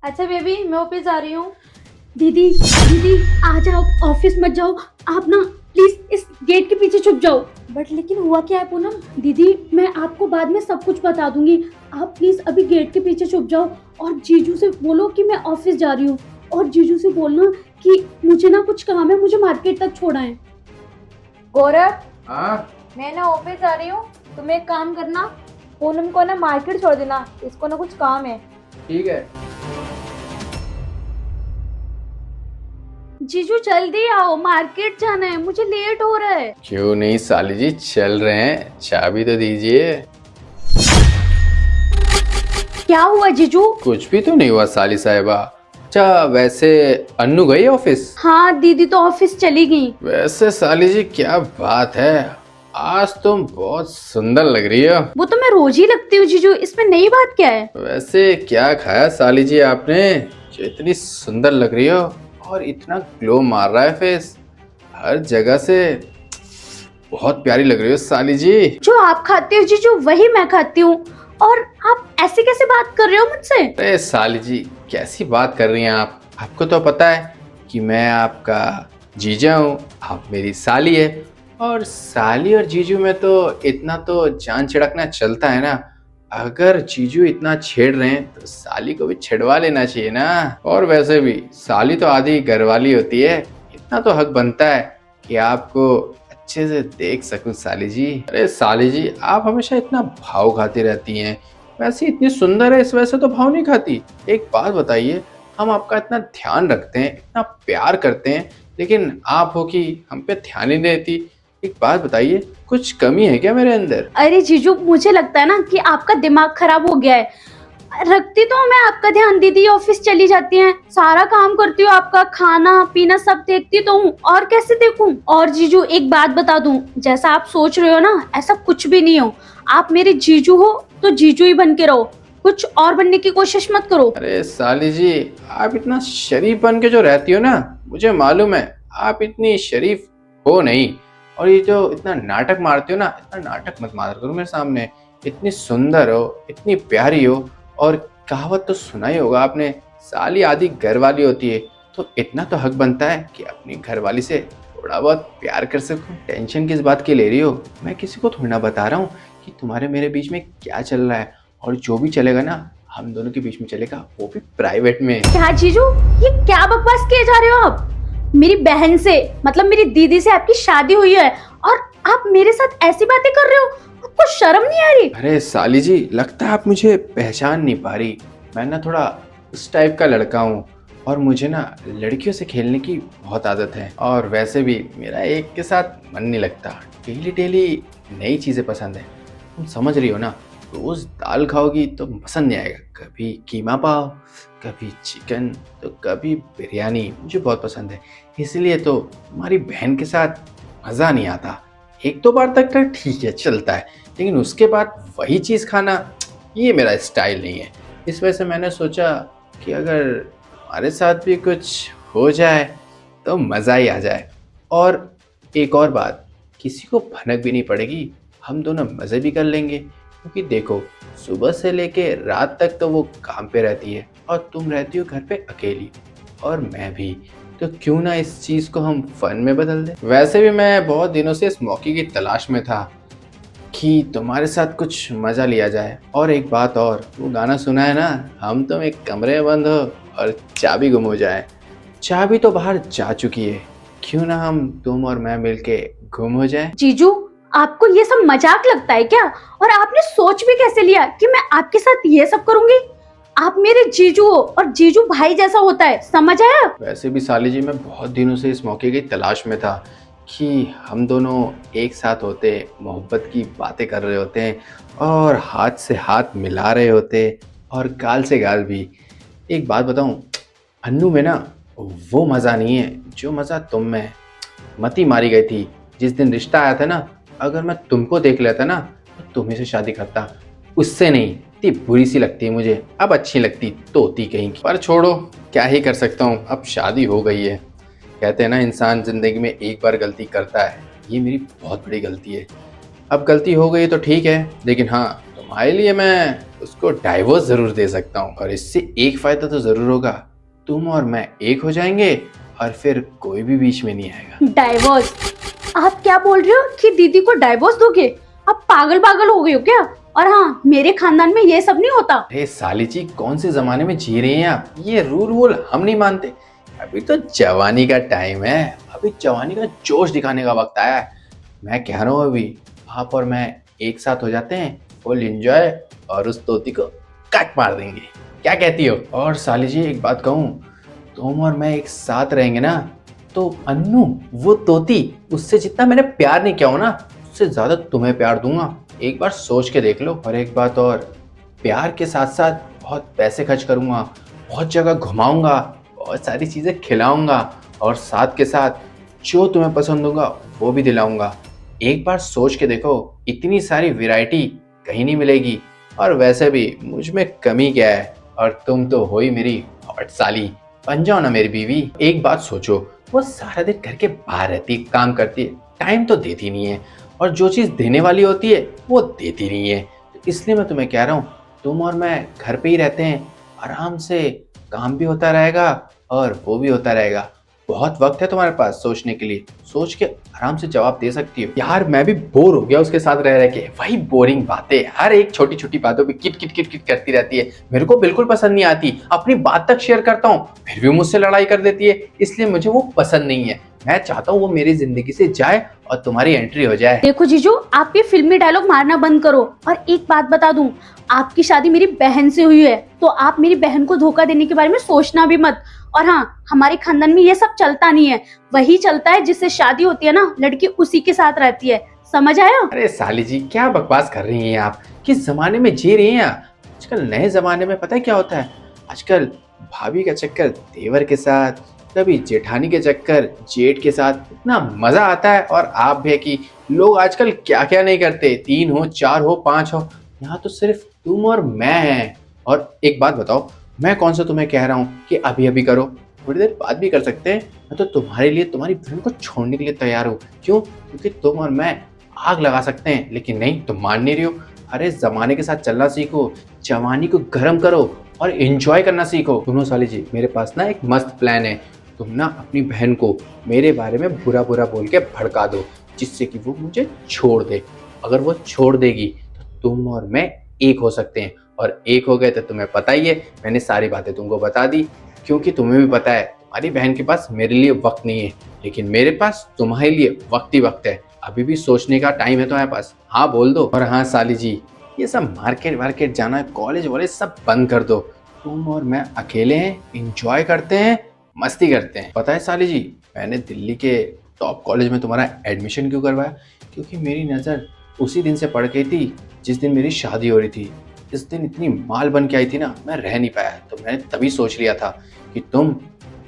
अच्छा बेबी, मैं ऑफिस जा रही हूँ। दीदी दीदी, आ जाओ, ऑफिस मत जाओ। आप ना प्लीज इस गेट के पीछे छुप जाओ। बट लेकिन हुआ क्या है पूनम? दीदी, मैं आपको बाद में सब कुछ बता दूंगी। आप प्लीज अभी गेट के पीछे छुप जाओ और जीजू से बोलो कि मैं ऑफिस जा रही हूँ। और जीजू से बोलना कि मुझे ना कुछ काम है, मुझे मार्केट तक छोड़ा है। गौरव, हाँ। मैं ना ऑफिस जा रही हूँ। तुम एक काम करना, पूनम को ना मार्केट छोड़ देना, इसको ना कुछ काम है। ठीक है। जीजू जल्दी आओ, मार्केट जाना है, मुझे लेट हो रहा है। क्यों नहीं साली जी, चल रहे हैं, चाबी तो दीजिए। क्या हुआ जीजू? कुछ भी तो नहीं हुआ साली साहिबा। अच्छा वैसे अन्नू गई ऑफिस? हाँ, दीदी तो ऑफिस चली गई। वैसे साली जी क्या बात है, आज तुम बहुत सुंदर लग रही हो। वो तो मैं रोज ही लगती हूँ जीजू, इसमें नई बात क्या है? वैसे क्या खाया साली जी आपने जो इतनी सुंदर लग रही हो और इतना ग्लो मार रहा है फेस हर जगह से। बहुत प्यारी लग रही हो साली जी। जो आप खाते हो जीजू वही मैं खाती हूँ। और आप ऐसे कैसे बात कर रहे हो मुझसे? अरे साली जी कैसी बात कर रही हैं आप? आपको तो पता है कि मैं आपका जीजा हूँ, आप मेरी साली है। और साली और जीजू में तो इतना तो जान छिड़कना चलता है ना। अगर जीजू इतना छेड़ रहे हैं तो साली को भी छिड़वा लेना चाहिए ना। और वैसे भी साली तो आधी घरवाली होती है, इतना तो हक बनता है कि आपको अच्छे से देख सकूं साली जी। अरे साली जी आप हमेशा इतना भाव खाती रहती हैं, वैसे इतनी सुंदर है इस वजह से तो भाव नहीं खाती। एक बात बताइए, हम आपका इतना ध्यान रखते हैं, इतना प्यार करते हैं, लेकिन आप हो कि हम पे ध्यान ही नहीं देती। एक बात बताइए, कुछ कमी है क्या मेरे अंदर? अरे जीजू, मुझे लगता है ना कि आपका दिमाग खराब हो गया है। रखती तो मैं आपका ध्यान, दीदी ऑफिस चली जाती हैं, सारा काम करती हूँ, आपका खाना पीना सब देखती तो हूँ, और कैसे देखूं? और जीजू एक बात बता दूं, जैसा आप सोच रहे हो ना ऐसा कुछ भी नहीं हो। आप मेरे जीजू हो तो जीजू ही बन के रहो, कुछ और बनने की कोशिश मत करो। अरे साली जी आप इतना शरीफ बन के जो रहती हो ना, मुझे मालूम है आप इतनी शरीफ हो नहीं। और ये जो इतना नाटक मारती हो ना, इतना नाटक मत मार करो मेरे सामने। इतनी सुंदर हो, इतनी प्यारी हो। और कहावत तो सुना ही होगा आपने, साली आधी घर वाली होती है। तो इतना तो हक बनता है कि अपनी घरवाली से थोड़ा बहुत प्यार कर सकूं। टेंशन किस बात की ले रही हो? मैं किसी को थोड़ी ना बता रहा हूँ कि तुम्हारे मेरे बीच में क्या चल रहा है। और जो भी चलेगा ना, हम दोनों के बीच में चलेगा, वो भी प्राइवेट में। क्या जीजू, ये क्या बकवास किए जा रहे हो आप? मेरी बहन से, मतलब मेरी दीदी से आपकी शादी हुई है और आप मेरे साथ ऐसी बातें कर रहे हो? आपको शर्म नहीं आ रही? अरे साली जी लगता है आप मुझे पहचान नहीं पा रही। मैं ना थोड़ा उस टाइप का लड़का हूँ और मुझे ना लड़कियों से खेलने की बहुत आदत है। और वैसे भी मेरा एक के साथ मन नहीं लगता, डेली डेली नई चीज़ें पसंद है। तुम समझ रही हो ना, रोज़ दाल खाओगी तो पसंद नहीं आएगा। कभी कीमा पाव, कभी चिकन, तो कभी बिरयानी, मुझे बहुत पसंद है। इसलिए तो तुम्हारी बहन के साथ मज़ा नहीं आता। एक दो बार तक तो ठीक है चलता है, लेकिन उसके बाद वही चीज़ खाना, ये मेरा स्टाइल नहीं है। इस वजह से मैंने सोचा कि अगर हमारे साथ भी कुछ हो जाए तो मज़ा ही आ जाए। और एक और बात, किसी को भनक भी नहीं पड़ेगी, हम दोनों मज़े भी कर लेंगे। क्योंकि देखो, सुबह से लेके रात तक तो वो काम पे रहती है और तुम रहती हो घर पे अकेली, और मैं भी। तो क्यों ना इस चीज़ को हम फन में बदल दें। वैसे भी मैं बहुत दिनों से इस मौके की तलाश में था कि तुम्हारे साथ कुछ मज़ा लिया जाए। और एक बात और, वो गाना सुना है ना, हम तुम एक कमरे में बंद हो और चाबी गुम हो जाए। चाबी तो बाहर जा चुकी है, क्यों ना हम तुम और मैं मिलके गुम हो जाए। जीजू, आपको ये सब मजाक लगता है क्या? और आपने सोच भी कैसे लिया कि मैं आपके साथ ये सब करूंगी? आप मेरे जीजू हो और जीजू भाई जैसा होता है, समझ आया? वैसे भी साली जी मैं बहुत दिनों से इस मौके की तलाश में था कि हम दोनों एक साथ होते, मोहब्बत की बातें कर रहे होते हैं और हाथ से हाथ मिला रहे होते और गाल से गाल भी। एक बात बताऊं, अन्नू में ना वो मज़ा नहीं है जो मज़ा तुम में है। मती मारी गई थी जिस दिन रिश्ता आया था ना। अगर मैं तुमको देख लेता ना तो तुम्ही से शादी करता, उससे नहीं। इतनी बुरी सी लगती है मुझे, अब अच्छी लगती तोती कहीं की। पर छोड़ो, क्या ही कर सकता हूँ, अब शादी हो गई है। कहते हैं ना इंसान ज़िंदगी में एक बार गलती करता है, ये मेरी बहुत बड़ी गलती है। अब गलती हो गई तो ठीक है, लेकिन हाँ, तुम्हारे लिए मैं उसको डाइवोर्स जरूर दे सकता हूँ। और इससे एक फायदा तो जरूर होगा, तुम और मैं एक हो जाएंगे और फिर कोई भी बीच में नहीं आएगा। डाइवोर्स? आप क्या बोल रहे हो कि दीदी को डाइवोर्स दोगे? आप पागल पागल हो गए हो क्या? और हाँ, मेरे खानदान में ये सब नहीं होता। अरे साली जी, कौन से जमाने में जी रही हैं आप? ये रूल वूल हम नहीं मानते। अभी तो जवानी का टाइम है, अभी जवानी का जोश दिखाने का वक्त आया है। मैं कह रहा हूँ अभी आप और मैं एक साथ हो जाते हैं, फुल एंजॉय, और उस तोती को कट मार देंगे। क्या कहती हो? और साली जी एक बात कहूँ, तुम और मैं एक साथ रहेंगे ना, तो अन्नू वो तोती, उससे जितना मैंने प्यार नहीं किया हो ना, उससे ज्यादा तुम्हें प्यार दूंगा। एक बार सोच के देख लो। और एक बात और, प्यार के साथ साथ बहुत पैसे खर्च करूंगा, बहुत जगह घुमाऊंगा, बहुत सारी चीजें खिलाऊंगा, और साथ के साथ जो तुम्हें पसंद होगा वो भी दिलाऊंगा। एक बार सोच के देखो, इतनी सारी वैरायटी कहीं नहीं मिलेगी। और वैसे भी मुझ में कमी क्या है, और तुम तो हो ही मेरी हॉट साली, बन जाओ ना मेरी बीवी। एक बात सोचो, वो सारा दिन घर के बाहर रहती है, काम करती है, टाइम तो देती नहीं है, और जो चीज़ देने वाली होती है वो देती नहीं है। तो इसलिए मैं तुम्हें कह रहा हूँ, तुम और मैं घर पे ही रहते हैं, आराम से काम भी होता रहेगा और वो भी होता रहेगा। बहुत वक्त है तुम्हारे पास सोचने के लिए, सोच के आराम से जवाब दे सकती हो। यार मैं भी बोर हो गया उसके साथ रह के, वही बोरिंग बातें, हर एक छोटी छोटी बातों पे किट किट किट किट करती रहती है। मेरे को बिल्कुल पसंद नहीं आती। अपनी बात तक शेयर करता हूँ फिर भी मुझसे लड़ाई कर देती है, इसलिए मुझे वो पसंद नहीं है। मैं चाहता हूँ वो मेरी जिंदगी से जाए और तुम्हारी एंट्री हो जाए। देखो जीजू, आप ये फिल्मी डायलॉग मारना बंद करो। और एक बात बता दूं, आपकी शादी मेरी बहन से हुई है, तो आप मेरी बहन को धोखा देने के बारे में सोचना भी मत। और हाँ, हमारे खानदान में ये सब चलता नहीं है, वही चलता है जिससे शादी होती है ना, लड़की उसी के साथ रहती है। समझ आया? अरे साली जी, क्या बकवास कर रही हैं आप? किस जमाने में जी रही हैं आप? आजकल नए जमाने में पता है क्या होता है? आजकल भाभी का चक्कर देवर के साथ, कभी जेठानी के चक्कर जेठ के साथ, इतना मजा आता है। और आप भी है कि लोग आजकल क्या क्या नहीं करते, 3 हो 4 हो 5 हो, यहाँ तो सिर्फ तुम और मैं हैं। और एक बात बताओ, मैं कौन सा तुम्हें कह रहा हूँ कि अभी अभी करो, थोड़ी देर बाद भी कर सकते हैं। मैं तो तुम्हारे लिए तुम्हारी बहन को छोड़ने के लिए तैयार हूँ। क्यों? क्योंकि तुम और मैं आग लगा सकते हैं, लेकिन नहीं, तुम मान नहीं रही हो। अरे जमाने के साथ चलना सीखो, जवानी को गर्म करो और एंजॉय करना सीखो। सुनो साली जी, मेरे पास ना एक मस्त प्लान है। तुम ना अपनी बहन को मेरे बारे में बुरा बुरा बोल के भड़का दो, जिससे कि वो मुझे छोड़ दे। अगर वो छोड़ देगी तो तुम और मैं एक हो सकते हैं, और एक हो गए तो तुम्हें पता ही है, मैंने सारी बातें तुमको बता दी। क्योंकि तुम्हें भी पता है तुम्हारी बहन के पास मेरे लिए वक्त नहीं है, लेकिन मेरे पास तुम्हारे लिए वक्त ही वक्त है। अभी भी सोचने का टाइम है तुम्हारे पास, हाँ बोल दो। और हाँ साली जी, ये सब मार्केट वार्केट जाना, कॉलेज वॉलेज सब बंद कर दो। तुम और मैं अकेले हैं, इंजॉय करते हैं, मस्ती करते हैं। पता है साली जी, मैंने दिल्ली के टॉप कॉलेज में तुम्हारा एडमिशन क्यों करवाया? क्योंकि मेरी नज़र उसी दिन से पड़ गई थी जिस दिन मेरी शादी हो रही थी। इस दिन इतनी माल बन के आई थी ना, मैं रह नहीं पाया। तो मैंने तभी सोच लिया था कि तुम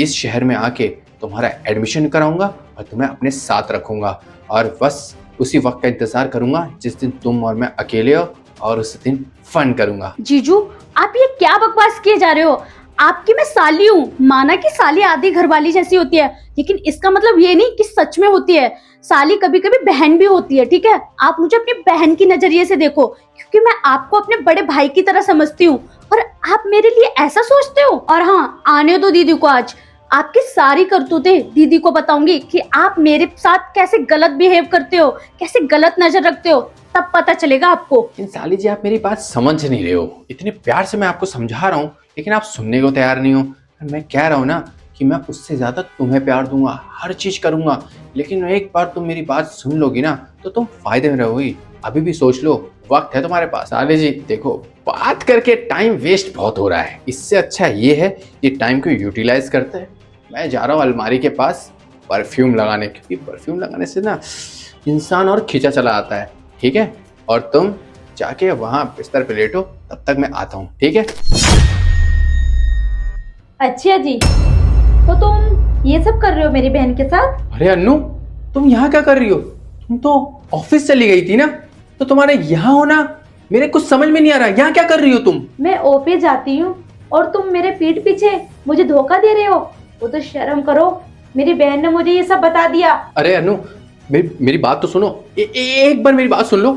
इस शहर में आके तुम्हारा एडमिशन कराऊंगा और तुम्हें अपने साथ रखूंगा, और बस उसी वक्त का इंतजार करूंगा जिस दिन तुम और मैं अकेले हो, और उस दिन फन करूंगा। जीजू, आप ये क्या बकवास किए जा रहे हो? आपकी मैं साली हूँ, माना कि साली आधी घरवाली जैसी होती है, लेकिन इसका मतलब ये नहीं कि सच में होती है। साली कभी कभी बहन भी होती है, ठीक है? आप मुझे अपनी बहन की नजरिए से देखो, क्योंकि मैं आपको अपने बड़े भाई की तरह समझती हूँ, और आप मेरे लिए ऐसा सोचते हो। और हाँ, आने दो दीदी को, आज आपकी सारी करतूतें दीदी को बताऊंगी कि आप मेरे साथ कैसे गलत बिहेव करते हो, कैसे गलत नजर रखते हो, तब पता चलेगा आपको। लेकिन साली जी, आप मेरी बात समझ नहीं रहे हो। इतने प्यार से मैं आपको समझा रहा हूँ, लेकिन आप सुनने को तैयार नहीं हो। मैं कह रहा हूँ ना कि मैं उससे ज्यादा तुम्हें प्यार दूंगा, हर चीज करूंगा, लेकिन एक बार तुम मेरी बात सुन लोगी ना तो तुम फायदे में रहोगी। अभी भी सोच लो, वक्त है तुम्हारे पास। साली जी देखो, बात करके टाइम वेस्ट बहुत हो रहा है, इससे अच्छा ये है कि टाइम को यूटिलाइज करते हैं। मैं जा रहा हूँ अलमारी के पास परफ्यूम लगाने, क्योंकि परफ्यूम लगाने से ना इंसान और खींचा चला आता है, ठीक है? और तुम जाके वहाँ बिस्तर पे लेटो, तब तक मैं आता हूँ, ठीक है? अच्छा जी, तो तुम ये सब कर रहे हो मेरी बहन के साथ? अरे अन्नू, तुम यहाँ क्या कर रही हो? तुम तो ऑफिस चली गई थी ना, तो तुम्हारे यहाँ होना मेरे कुछ समझ में नहीं आ रहा। यहाँ क्या कर रही हो तुम? मैं ऑफिस जाती हूँ और तुम मेरे पीठ पीछे मुझे धोखा दे रहे हो। वो तो शर्म करो, मेरी बहन ने मुझे ये सब बता दिया। अरे अन्नू, मेरी बात तो सुनो। एक बार मेरी बात सुन लो।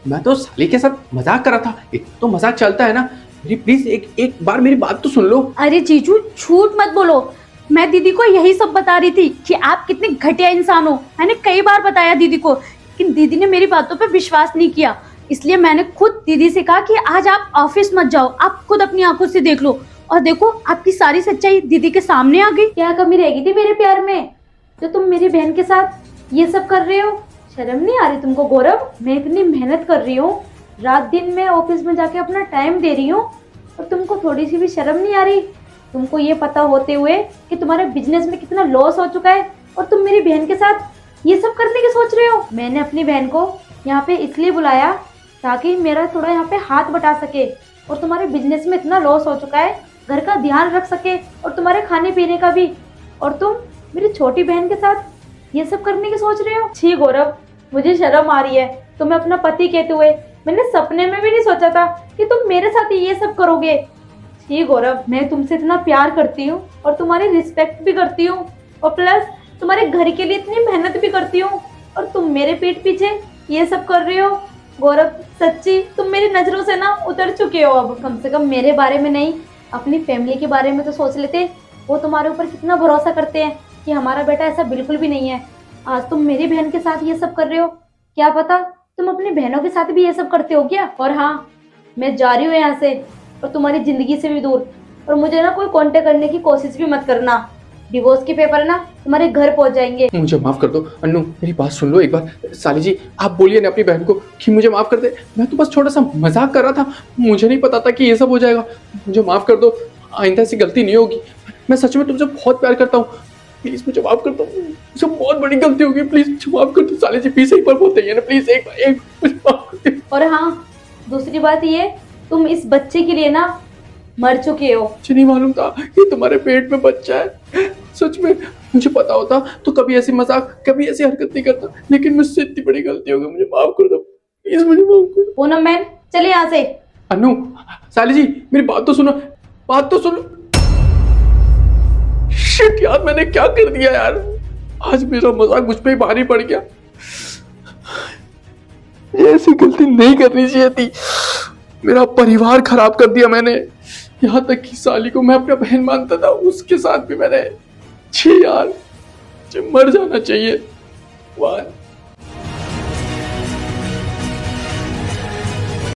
मैं तो साली के साथ मजाक कर रहा था, एक तो मजाक चलता है ना। मेरी प्लीज एक बार मेरी बात तो सुन लो। अरे जीजू झूठ मत बोलो, मैं दीदी को यही सब बता रही थी कि आप कितने घटिया इंसान हो। मैंने कई बार बताया दीदी को, लेकिन दीदी ने मेरी बातों पर विश्वास नहीं किया। इसलिए मैंने खुद दीदी से कहा कि आज आप ऑफिस मत जाओ, आप खुद अपनी आंखों से देख लो। और देखो आपकी सारी सच्चाई दीदी के सामने आ गई। क्या कमी रह गई थी मेरे प्यार में जो तुम मेरी बहन के साथ ये सब कर रहे हो? शर्म नहीं आ रही तुमको गौरव? मैं इतनी मेहनत कर रही हूँ, रात दिन मैं ऑफिस में जाके अपना टाइम दे रही हूँ, और तुमको थोड़ी सी भी शर्म नहीं आ रही? तुमको ये पता होते हुए कि तुम्हारे बिजनेस में कितना लॉस हो चुका है और तुम मेरी बहन के साथ ये सब करने की सोच रहे हो? मैंने अपनी बहन को यहाँ पे इसलिए बुलाया ताकि मेरा थोड़ा यहाँ पे हाथ बटा सके, और तुम्हारे बिजनेस में इतना लॉस हो चुका है, घर का ध्यान रख सके और तुम्हारे खाने पीने का भी, और तुम मेरी छोटी बहन के साथ ये सब करने की सोच रहे हो? छी गौरव, मुझे शर्म आ रही है तुम्हें अपना पति कहते हुए। मैंने सपने में भी नहीं सोचा था कि तुम मेरे साथ ये सब करोगे। छी गौरव, मैं तुमसे इतना प्यार करती हूँ और तुम्हारी रिस्पेक्ट भी करती हूँ, और प्लस तुम्हारे घर के लिए इतनी मेहनत भी करती हूँ, और तुम मेरे पीठ पीछे ये सब कर रहे हो। गौरव सच्ची तुम मेरी नजरों से ना उतर चुके हो। अब कम से कम मेरे बारे में नहीं, अपनी फैमिली के बारे में तो सोच लेते। वो तुम्हारे ऊपर कितना भरोसा करते हैं कि हमारा बेटा ऐसा बिल्कुल भी नहीं है। आज तुम मेरी बहन के साथ ये सब कर रहे हो, क्या पता तुम अपनी बहनों के साथ भी ये सब करते हो क्या? और हाँ, मैं जा रही हूँ यहाँ से और तुम्हारी जिंदगी से भी दूर, और मुझे ना कोई कांटेक्ट करने की कोशिश भी मत करना। डिवोर्स के पेपर ना तुम्हारे घर पहुंच जाएंगे। मुझे माफ कर दो अन्नू, मेरी बात सुन लो एक बार। साली जी आप बोलिए ना अपनी बहन को कि मुझे माफ कर दे, मैं तो बस छोटा सा मजाक कर रहा था, मुझे नहीं पता था कि ये सब हो जाएगा। मुझे माफ कर दो, आइंदा ऐसी गलती नहीं होगी। मैं सच में तुमसे बहुत प्यार करता हूँ, प्लीज मुझे माफ कर दो, मुझे बहुत बड़ी गलती होगी, प्लीज मुझे माफ कर दो। साली जी प्लीज एक बार बोलते हैं ना, प्लीज एक मुझे माफ कर दो। और हाँ, दूसरी बात ये, तुम इस बच्चे के लिए ना मर चुके हो। मुझे नहीं मालूम था कि तुम्हारे पेट में बच्चा है। सच में मुझे पता होता तो कभी ऐसी मजाक, कभी ऐसी हरकत नहीं करता, लेकिन मुझसे इतनी बड़ी गलती हो गई, मुझे माफ कर दो प्लीज, मुझे माफ कर दो। पूनम मैन चले यहाँ से। अनु, साली जी मेरी बात तो सुनो, बात तो सुनो। शिट यार, मैंने क्या कर दिया यार, आज मेरा मजाक मुझ पे ही भारी पड़ गया। ये ऐसी गलती नहीं करनी चाहिए थी, मेरा परिवार खराब कर दिया मैंने। यहाँ तक कि साली को मैं अपना बहन मानता था, उसके साथ भी मैंने। छी यार, मुझे मर जाना चाहिए। वाह।